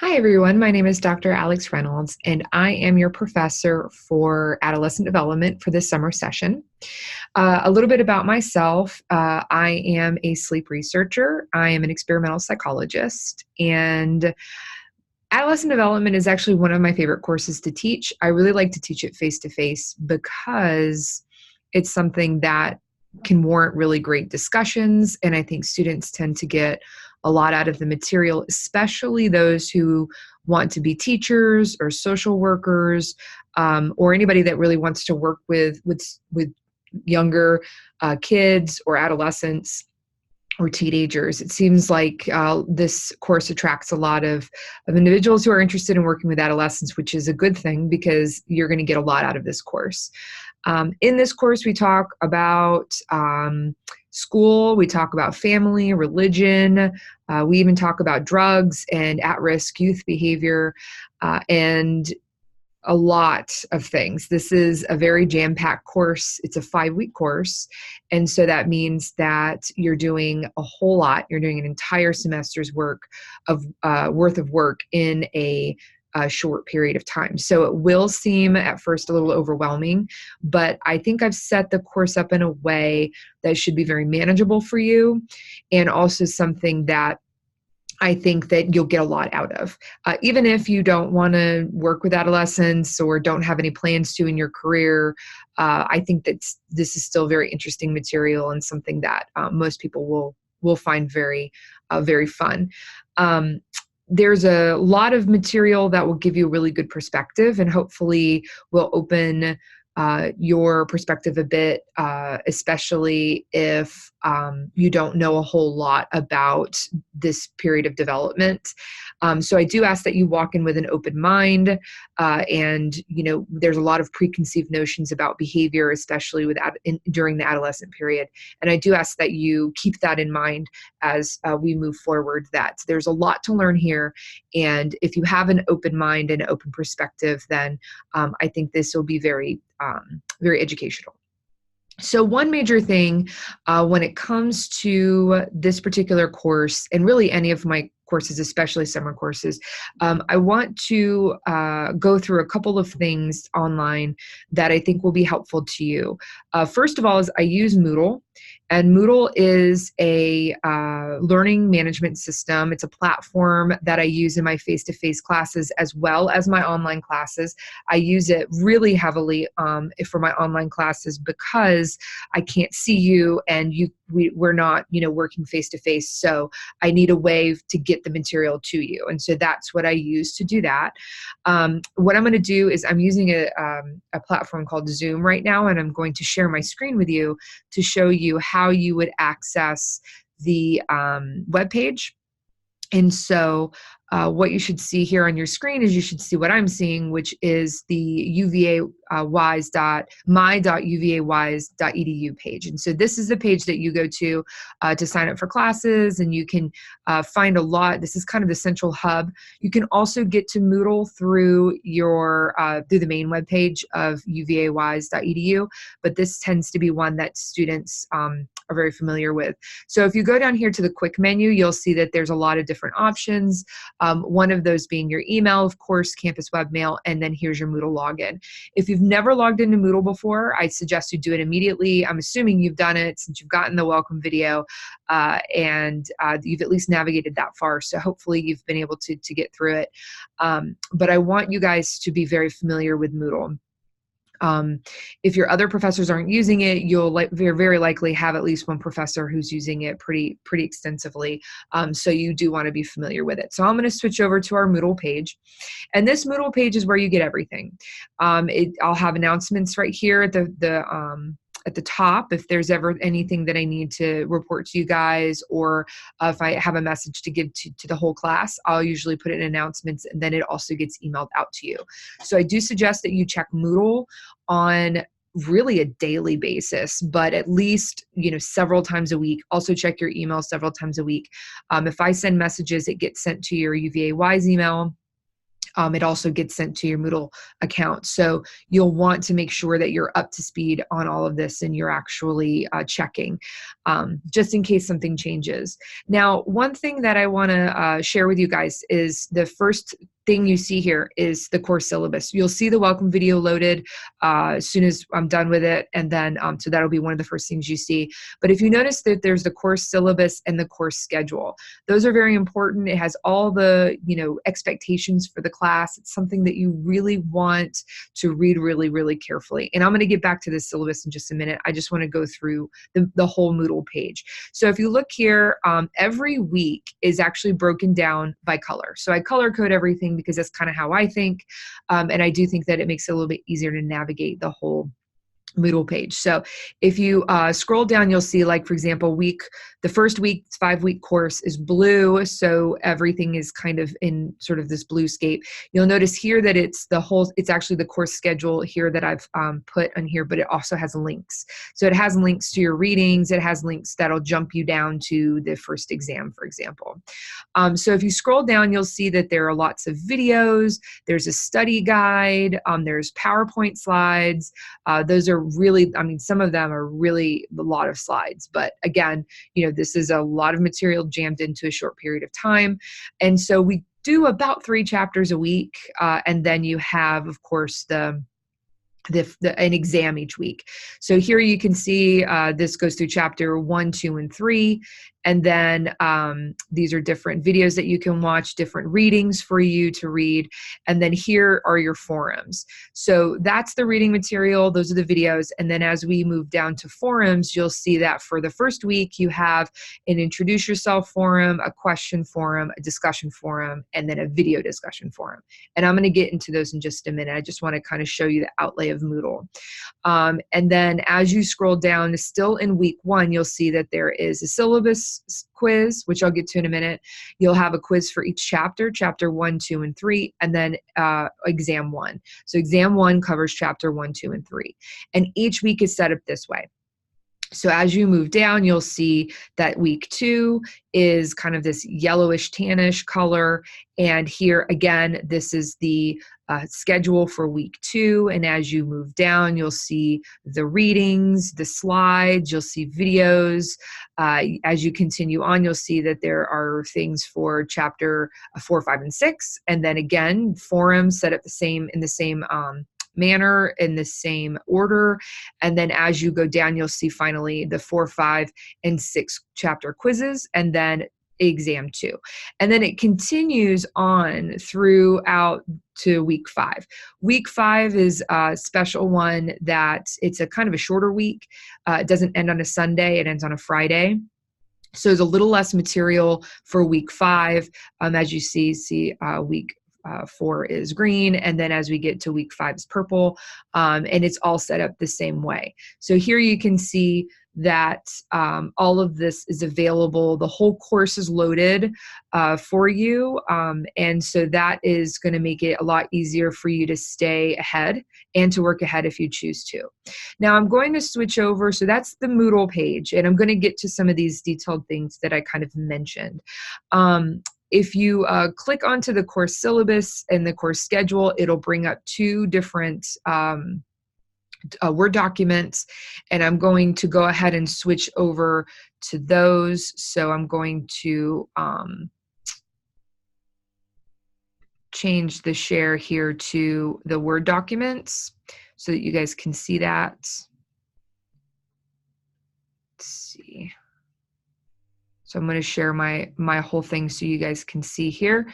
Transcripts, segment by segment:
Hi, everyone. My name is Dr. Alex Reynolds, and I am your professor for adolescent development for this summer session. A little bit about myself. I am a sleep researcher. I am an experimental psychologist, and adolescent development is actually one of my favorite courses to teach. I really like to teach it face to face because it's something that can warrant really great discussions. And I think students tend to get a lot out of the material, especially those who want to be teachers or social workers, or anybody that really wants to work with younger kids or adolescents or teenagers. It seems like this course attracts a lot of individuals who are interested in working with adolescents, which is a good thing because you're going to get a lot out of this course. In this course, we talk about school, we talk about family, religion, we even talk about drugs and at-risk youth behavior, and a lot of things. This is a very jam-packed course. It's a 5-week course. And so that means that you're doing a whole lot. You're doing an entire semester's worth of work in a short period of time. So it will seem at first a little overwhelming, but I think I've set the course up in a way that should be very manageable for you, and also something that I think that you'll get a lot out of. Even if you don't want to work with adolescents or don't have any plans to in your career, I think that this is still very interesting material and something that most people will find very, very fun. There's a lot of material that will give you a really good perspective and hopefully will open your perspective a bit, especially if you don't know a whole lot about this period of development. So I do ask that you walk in with an open mind, and there's a lot of preconceived notions about behavior, especially during the adolescent period. And I do ask that you keep that in mind as we move forward, that there's a lot to learn here. And if you have an open mind and open perspective, then I think this will be very educational. So one major thing when it comes to this particular course, and really any of my courses, especially summer courses, I want to go through a couple of things online that I think will be helpful to you. First of all is I use Moodle. And Moodle is a learning management system. It's a platform that I use in my face-to-face classes as well as my online classes. I use it really heavily for my online classes because I can't see you and we're not working face-to-face. So I need a way to get the material to you. And so that's what I use to do that. What I'm going to do is I'm using a platform called Zoom right now, and I'm going to share my screen with you to show you how you would access the web page. And so what you should see here on your screen is you should see what I'm seeing, which is the my.uvawise.edu page. And so this is the page that you go to sign up for classes, and you can find a lot. This is kind of the central hub. You can also get to Moodle through the main web page of uvawise.edu, but this tends to be one that students are very familiar with. So if you go down here to the quick menu, you'll see that there's a lot of different options. One of those being your email, of course, campus webmail, and then here's your Moodle login. If you've never logged into Moodle before, I suggest you do it immediately. I'm assuming you've done it since you've gotten the welcome video, and you've at least navigated that far. So hopefully you've been able to get through it. But I want you guys to be very familiar with Moodle. If your other professors aren't using it, you'll very likely have at least one professor who's using it pretty extensively. So you do want to be familiar with it. So I'm going to switch over to our Moodle page. And this Moodle page is where you get everything. I'll have announcements right here at the top if there's ever anything that I need to report to you guys, or if I have a message to give to the whole class, I'll usually put it in announcements, and then it also gets emailed out to you. So I do suggest that you check Moodle on really a daily basis, but at least several times a week. Also check your email several times a week. If I send messages, it gets sent to your UVA Wise email. It also gets sent to your Moodle account. So you'll want to make sure that you're up to speed on all of this and you're actually checking just in case something changes. Now, one thing that I want to share with you guys is the first thing you see here is the course syllabus. You'll see the welcome video loaded as soon as I'm done with it. And then, so that'll be one of the first things you see. But if you notice that there's the course syllabus and the course schedule, those are very important. It has all the, expectations for the class. It's something that you really want to read really, really carefully. And I'm going to get back to the syllabus in just a minute. I just want to go through the whole Moodle page. So if you look here, every week is actually broken down by color. So I color code everything because that's kind of how I think. And I do think that it makes it a little bit easier to navigate the whole Moodle page. So if you scroll down, you'll see, like, for example, the first week's 5-week course is blue. So everything is kind of in sort of this blue scape. You'll notice here that it's actually the course schedule here that I've put on here, but it also has links. So it has links to your readings. It has links that'll jump you down to the first exam, for example. So if you scroll down, you'll see that there are lots of videos. There's a study guide. There's PowerPoint slides. Those are really, some of them are really a lot of slides, but again, this is a lot of material jammed into a short period of time. And so we do about 3 chapters a week. And then you have, of course, an exam each week. So here you can see this goes through chapter 1, 2, and 3. And then these are different videos that you can watch, different readings for you to read. And then here are your forums. So that's the reading material. Those are the videos. And then as we move down to forums, you'll see that for the first week, you have an introduce yourself forum, a question forum, a discussion forum, and then a video discussion forum. And I'm going to get into those in just a minute. I just want to kind of show you the outlay of Moodle. And then as you scroll down, still in week 1, you'll see that there is a syllabus quiz, which I'll get to in a minute. You'll have a quiz for each chapter 1, 2, and 3, and then exam 1. So exam 1 covers chapter 1, 2, and 3. And each week is set up this way. So as you move down, you'll see that week 2 is kind of this yellowish tannish color. And here again, this is the schedule for week 2. And as you move down, you'll see the readings, the slides, you'll see videos. As you continue on, you'll see that there are things for chapter 4, 5, and 6. And then again, forums set up in the same manner, in the same order. And then as you go down, you'll see finally the 4, 5, and 6 chapter quizzes, and then exam 2. And then it continues on throughout to week 5. Week 5 is a special one that it's a kind of a shorter week. It doesn't end on a Sunday, it ends on a Friday. So there's a little less material for week 5. As you see week 4 is green, and then as we get to week 5 is purple, and it's all set up the same way. So here you can see that all of this is available. The whole course is loaded for you, and so that is going to make it a lot easier for you to stay ahead and to work ahead if you choose to. Now I'm going to switch over, so that's the Moodle page, and I'm going to get to some of these detailed things that I kind of mentioned. If you click onto the course syllabus and the course schedule, it'll bring up 2 different Word documents, and I'm going to go ahead and switch over to those. So I'm going to change the share here to the Word documents so that you guys can see that. Let's see. So I'm going to share my whole thing so you guys can see here.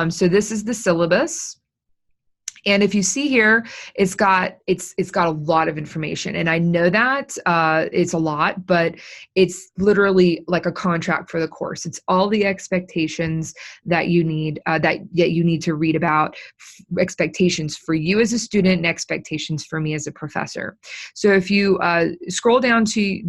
So this is the syllabus. And if you see here, it's got a lot of information, and I know that it's a lot, but it's literally like a contract for the course. It's all the expectations that you need to read about, expectations for you as a student and expectations for me as a professor. So if you scroll down to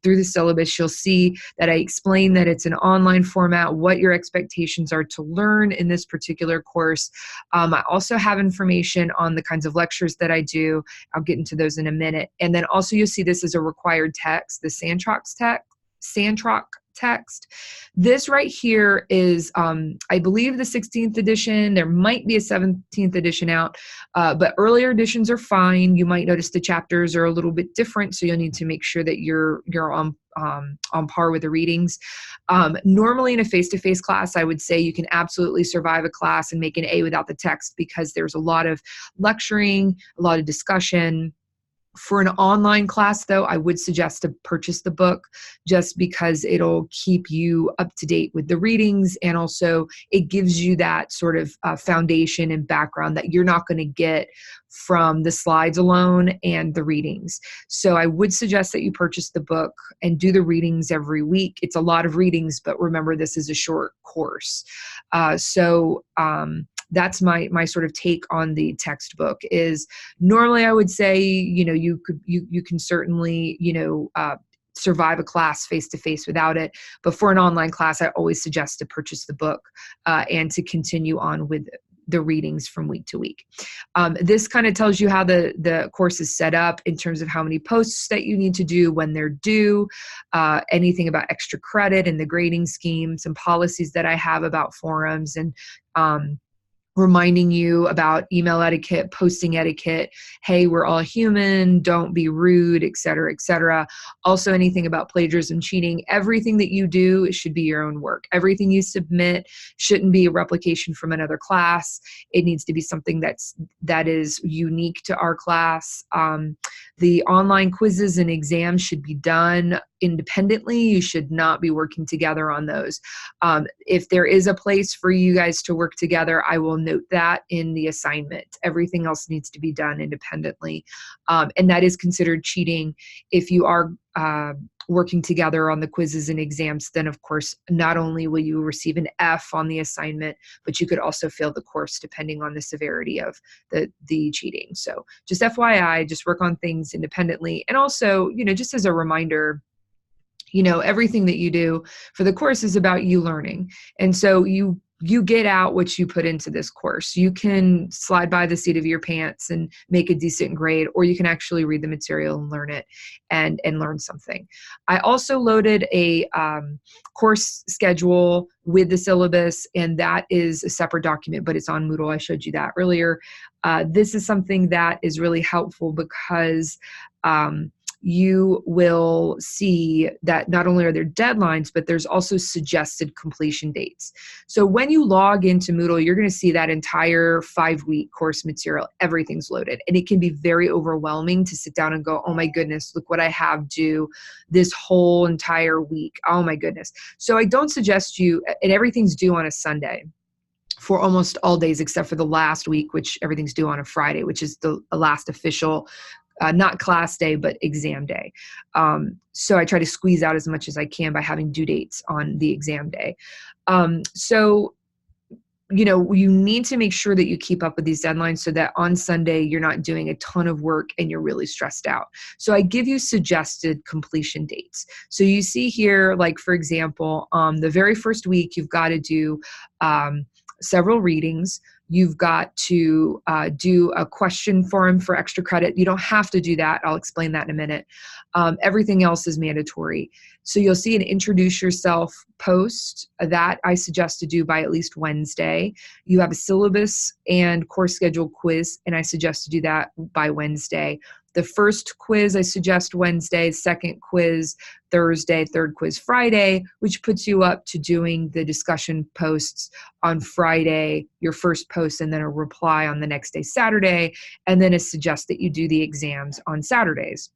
through the syllabus, you'll see that I explain that it's an online format, what your expectations are to learn in this particular course. I also have information on the kinds of lectures that I do. I'll get into those in a minute. And then also you'll see this as a required text, the Sandrock text. This right here is, I believe, the 16th edition. There might be a 17th edition out, but earlier editions are fine. You might notice the chapters are a little bit different, so you'll need to make sure that you're on par with the readings. Normally in a face-to-face class, I would say you can absolutely survive a class and make an A without the text, because there's a lot of lecturing, a lot of discussion. For an online class, though, I would suggest to purchase the book, just because it'll keep you up to date with the readings, and also it gives you that sort of foundation and background that you're not going to get from the slides alone and the readings. So I would suggest that you purchase the book and do the readings every week. It's a lot of readings, but remember, this is a short course. That's my sort of take on the textbook. Is normally I would say, you can certainly, survive a class face-to-face without it. But for an online class, I always suggest to purchase the book and to continue on with the readings from week to week. This kind of tells you how the course is set up in terms of how many posts that you need to do, when they're due, anything about extra credit and the grading scheme, some policies that I have about forums, and reminding you about email etiquette, posting etiquette. Hey, we're all human. Don't be rude, et cetera, et cetera. Also, anything about plagiarism, cheating, everything that you do, it should be your own work. Everything you submit shouldn't be a replication from another class. It needs to be something that is unique to our class. The online quizzes and exams should be done independently. You should not be working together on those. If there is a place for you guys to work together, I will note that in the assignment. Everything else needs to be done independently. And that is considered cheating. If you are working together on the quizzes and exams, then of course, not only will you receive an F on the assignment, but you could also fail the course depending on the severity of the cheating. So just FYI, just work on things independently. And also, just as a reminder, everything that you do for the course is about you learning. And so you get out what you put into this course. You can slide by the seat of your pants and make a decent grade, or you can actually read the material and learn it and learn something. I also loaded a course schedule with the syllabus, and that is a separate document, but it's on Moodle. I showed you that earlier. This is something that is really helpful because you will see that not only are there deadlines, but there's also suggested completion dates. So when you log into Moodle, you're going to see that entire 5-week course material, everything's loaded. And it can be very overwhelming to sit down and go, oh my goodness, look what I have due this whole entire week. Oh my goodness. So I don't suggest you, and everything's due on a Sunday for almost all days except for the last week, which everything's due on a Friday, which is the last official not class day, but exam day. So I try to squeeze out as much as I can by having due dates on the exam day. So you need to make sure that you keep up with these deadlines so that on Sunday you're not doing a ton of work and you're really stressed out. So I give you suggested completion dates. So you see here, like for example, the very first week, you've got to do several readings. You've got to do a question form for extra credit. You don't have to do that. I'll explain that in a minute. Everything else is mandatory. So you'll see an introduce yourself post that I suggest to do by at least Wednesday. You have a syllabus and course schedule quiz, and I suggest to do that by Wednesday. The first quiz I suggest Wednesday, second quiz Thursday, third quiz Friday, which puts you up to doing the discussion posts on Friday, your first post, and then a reply on the next day, Saturday, and then it suggests that you do the exams on Saturdays.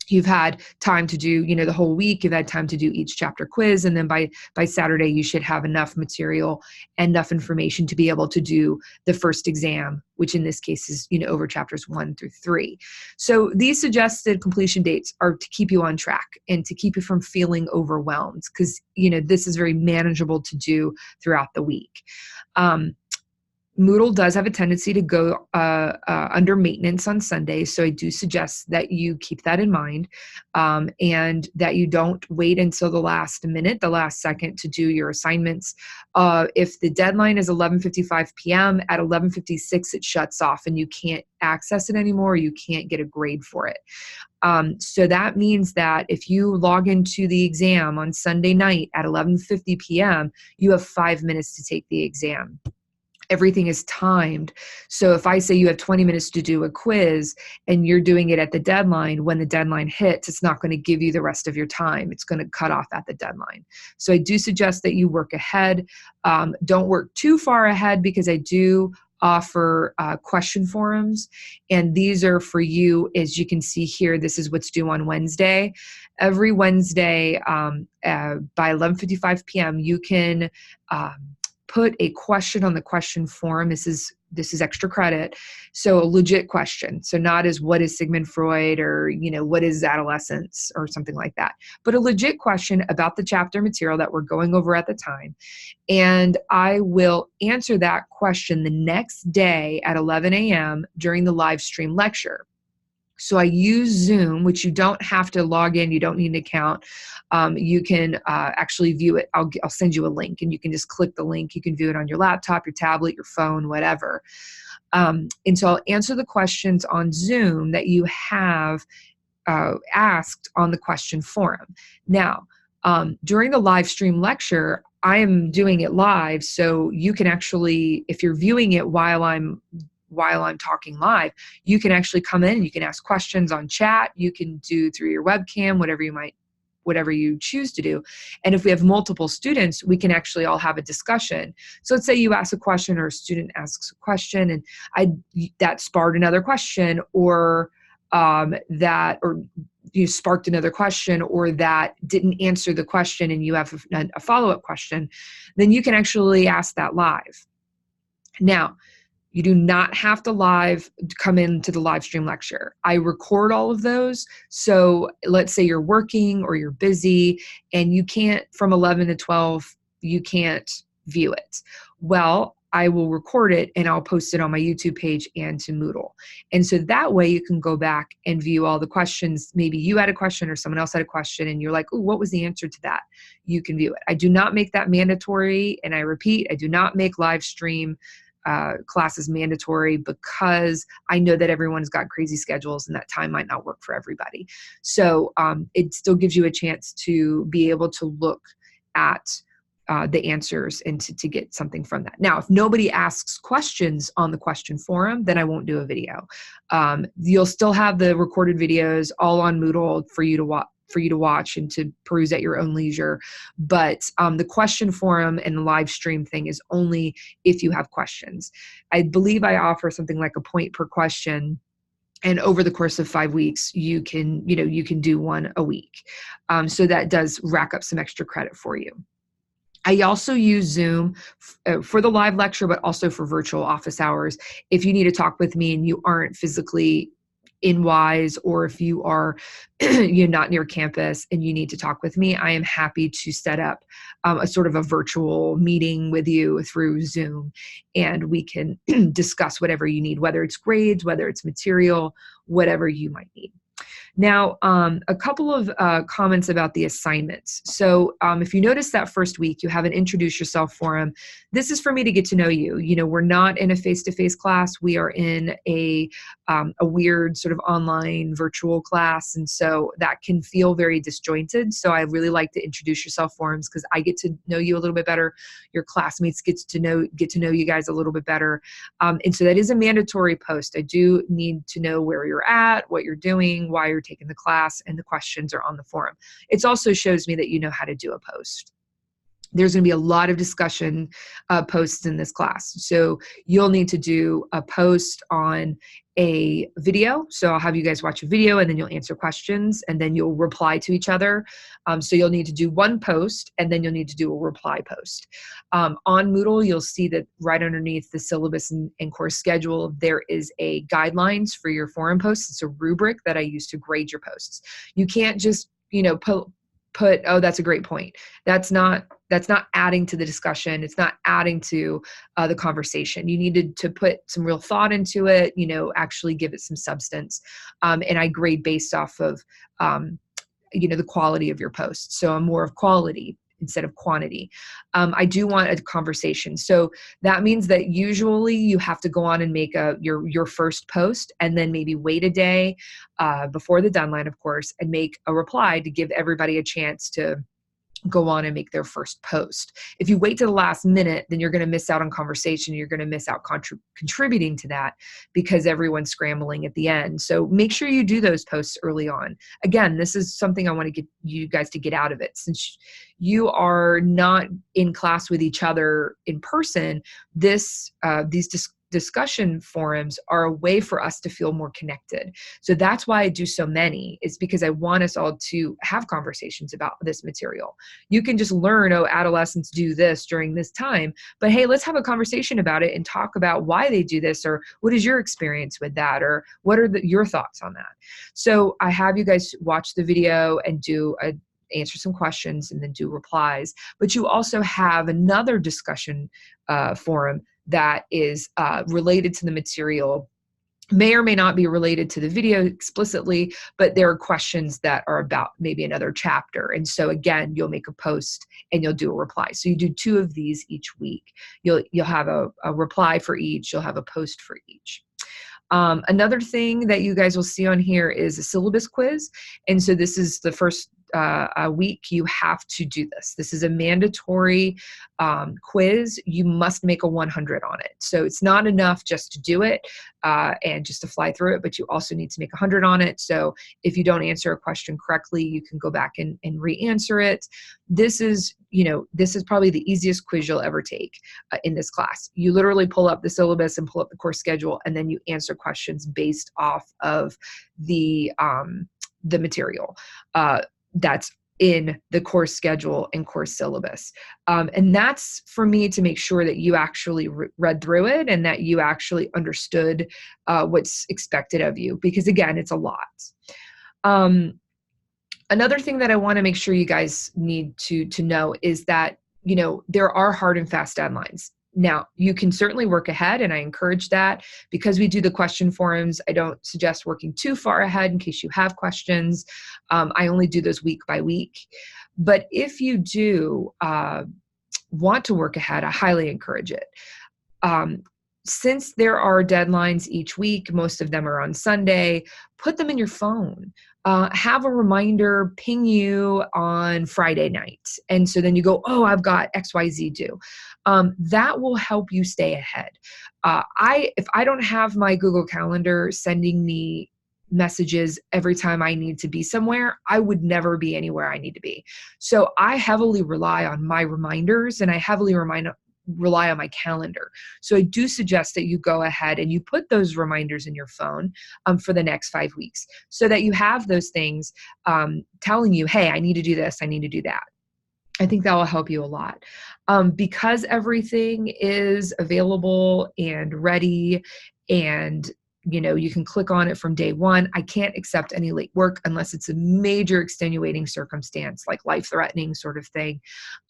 You've had time to do, the whole week, you've had time to do each chapter quiz, and then by Saturday, you should have enough material and enough information to be able to do the first exam, which in this case is, over chapters 1 through 3. So these suggested completion dates are to keep you on track and to keep you from feeling overwhelmed, because, this is very manageable to do throughout the week. Moodle does have a tendency to go under maintenance on Sundays, so I do suggest that you keep that in mind, and that you don't wait until the last minute, the last second to do your assignments. If the deadline is 11:55 p.m., at 11:56 it shuts off and you can't access it anymore, you can't get a grade for it. So that means that if you log into the exam on Sunday night at 11:50 p.m., you have 5 minutes to take the exam. Everything is timed. So if I say you have 20 minutes to do a quiz and you're doing it at the deadline, when the deadline hits, it's not going to give you the rest of your time. It's going to cut off at the deadline. So I do suggest that you work ahead. Don't work too far ahead, because I do offer question forums, and these are for you. As you can see here, this is what's due on Wednesday. Every Wednesday by 11:55 p.m. you can put a question on the question forum. This is extra credit. So a legit question. So not as what is Sigmund Freud, or, what is adolescence, or something like that, but a legit question about the chapter material that we're going over at the time. And I will answer that question the next day at 11 a.m. during the live stream lecture. So I use Zoom, which you don't have to log in. You don't need an account. You can actually view it. I'll send you a link, and you can just click the link. You can view it on your laptop, your tablet, your phone, whatever. And so I'll answer the questions on Zoom that you have asked on the question forum. Now, during the live stream lecture, I am doing it live, so you can actually, if you're viewing it while I'm talking live, you can actually come in and you can ask questions on chat. You can do through your webcam, whatever you choose to do. And if we have multiple students, we can actually all have a discussion. So let's say you ask a question, or a student asks a question, and that sparked another question, or you sparked another question, or that didn't answer the question and you have a follow-up question, then you can actually ask that live. Now, you do not have to come into the live stream lecture. I record all of those. So let's say you're working or you're busy and you can't, from 11 to 12, you can't view it. Well, I will record it and I'll post it on my YouTube page and to Moodle. And so that way you can go back and view all the questions. Maybe you had a question or someone else had a question and you're like, oh, what was the answer to that? You can view it. I do not make that mandatory. And I repeat, I do not make live stream classes mandatory, because I know that everyone's got crazy schedules and that time might not work for everybody. So it still gives you a chance to be able to look at the answers and to get something from that. Now, if nobody asks questions on the question forum, then I won't do a video. You'll still have the recorded videos all on Moodle for you to watch and to peruse at your own leisure. But the question forum and the live stream thing is only if you have questions. I believe I offer something like a point per question. And over the course of 5 weeks, you can do one a week. So that does rack up some extra credit for you. I also use Zoom for the live lecture, but also for virtual office hours. If you need to talk with me and you aren't physically in Wise, or if you are you're not near campus and you need to talk with me, I am happy to set up a sort of a virtual meeting with you through Zoom, and we can discuss whatever you need, whether it's grades, whether it's material, whatever you might need. Now, a couple of comments about the assignments. So if you notice that first week, you have an introduce yourself forum. This is for me to get to know you. We're not in a face-to-face class. We are in a weird sort of online virtual class. And so that can feel very disjointed. So I really like to introduce yourself forums, because I get to know you a little bit better. Your classmates get to know you guys a little bit better. And so that is a mandatory post. I do need to know where you're at, what you're doing, why you're taking the class, and the questions are on the forum. It also shows me that you know how to do a post. There's going to be a lot of discussion posts in this class. So you'll need to do a post on a video. So I'll have you guys watch a video, and then you'll answer questions, and then you'll reply to each other. So you'll need to do one post, and then you'll need to do a reply post. On Moodle, you'll see that right underneath the syllabus and course schedule, there is a guidelines for your forum posts. It's a rubric that I use to grade your posts. You can't just, put, oh, that's a great point. That's not adding to the discussion. It's not adding to the conversation. You needed to put some real thought into it, actually give it some substance. And I grade based off of, the quality of your posts. So I'm more of quality instead of quantity. I do want a conversation. So that means that usually you have to go on and make your first post, and then maybe wait a day before the deadline, of course, and make a reply to give everybody a chance to go on and make their first post. If you wait to the last minute, then you're going to miss out on conversation. You're going to miss out contributing to that because everyone's scrambling at the end. So make sure you do those posts early on. Again, this is something I want to get you guys to get out of it. Since you are not in class with each other in person, these discussion forums are a way for us to feel more connected. So that's why I do so many, is because I want us all to have conversations about this material. You can just learn, oh, adolescents do this during this time, but hey, let's have a conversation about it and talk about why they do this, or what is your experience with that, or what are your thoughts on that. So I have you guys watch the video and answer some questions and then do replies, but you also have another discussion forum that is related to the material, may or may not be related to the video explicitly, but there are questions that are about maybe another chapter. And so again, you'll make a post and you'll do a reply. So you do 2 of these each week. You'll have a reply for each. You'll have a post for each. Another thing that you guys will see on here is a syllabus quiz. And so this is the first week you have to do this. This is a mandatory quiz. You must make a 100 on it. So it's not enough just to do it and just to fly through it, but you also need to make 100 on it. So if you don't answer a question correctly, you can go back and re-answer it. This is probably the easiest quiz you'll ever take in this class. You literally pull up the syllabus and pull up the course schedule, and then you answer questions based off of the material that's in the course schedule and course syllabus. And that's for me to make sure that you actually read through it and that you actually understood what's expected of you, because again, it's a lot. Another thing that I want to make sure you guys need to know is that, there are hard and fast deadlines. Now, you can certainly work ahead, and I encourage that. Because we do the question forums, I don't suggest working too far ahead in case you have questions. I only do those week by week. But if you do want to work ahead, I highly encourage it. Since there are deadlines each week, most of them are on Sunday, put them in your phone. Have a reminder ping you on Friday night. And so then you go, oh, I've got XYZ due. That will help you stay ahead. If I don't have my Google Calendar sending me messages every time I need to be somewhere, I would never be anywhere I need to be. So I heavily rely on my reminders, and I heavily rely on my calendar. So I do suggest that you go ahead and you put those reminders in your phone for the next 5 weeks, so that you have those things telling you, hey, I need to do this, I need to do that. I think that will help you a lot. Because everything is available and ready, and you can click on it from day one. I can't accept any late work unless it's a major extenuating circumstance, like life-threatening sort of thing.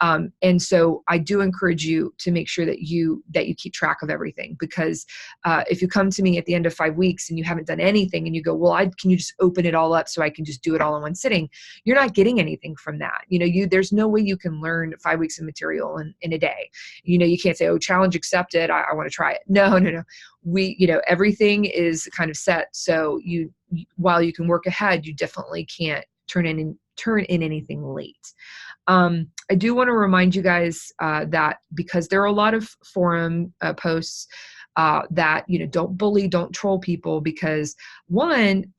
And so I do encourage you to make sure that you keep track of everything, because if you come to me at the end of 5 weeks and you haven't done anything, and you go, well, can you just open it all up so I can just do it all in one sitting? You're not getting anything from that. There's no way you can learn 5 weeks of material in a day. You can't say, oh, challenge accepted, I want to try it. No. Everything is kind of set. So while you can work ahead, you definitely can't turn in anything late. I do want to remind you guys that because there are a lot of forum posts that, don't bully, don't troll people, because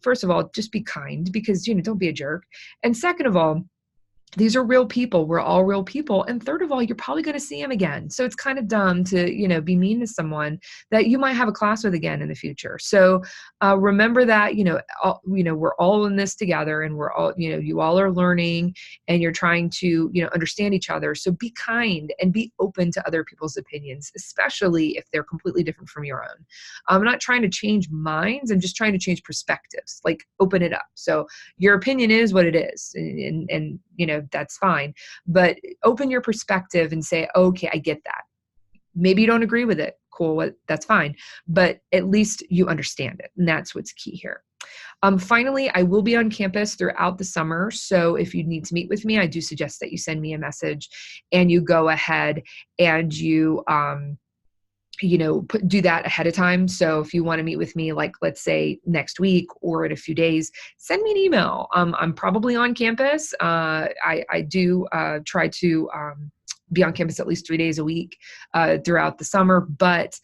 first of all, just be kind, because, don't be a jerk. And second of all, these are real people. We're all real people. And third of all, you're probably going to see them again. So it's kind of dumb to, be mean to someone that you might have a class with again in the future. So remember that, we're all in this together, and we're all, you all are learning, and you're trying to, understand each other. So be kind and be open to other people's opinions, especially if they're completely different from your own. I'm not trying to change minds. I'm just trying to change perspectives, like open it up. So your opinion is what it is. And that's fine. But open your perspective and say, okay, I get that. Maybe you don't agree with it. Cool, that's fine. But at least you understand it. And that's what's key here. Finally, I will be on campus throughout the summer. So if you need to meet with me, I do suggest that you send me a message and you go ahead and you, do that ahead of time. So if you want to meet with me, like let's say next week or in a few days, send me an email. I'm probably on campus. I do try to be on campus at least 3 days a week throughout the summer, but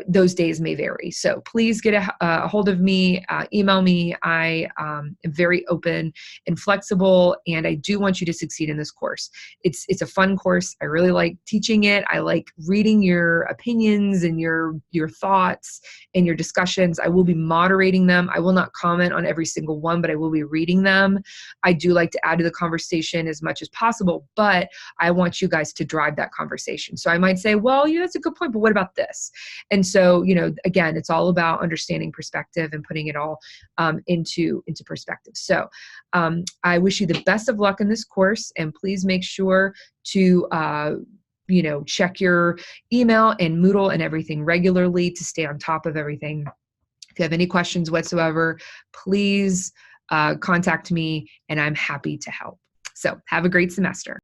those days may vary. So please get a hold of me, email me. I am very open and flexible, and I do want you to succeed in this course. It's a fun course. I really like teaching it. I like reading your opinions and your thoughts and your discussions. I will be moderating them. I will not comment on every single one, but I will be reading them. I do like to add to the conversation as much as possible, but I want you guys to drive that conversation. So I might say, well, that's a good point, but what about this? And so, again, it's all about understanding perspective and putting it all into perspective. So I wish you the best of luck in this course, and please make sure to check your email and Moodle and everything regularly to stay on top of everything. If you have any questions whatsoever, please contact me, and I'm happy to help. So have a great semester.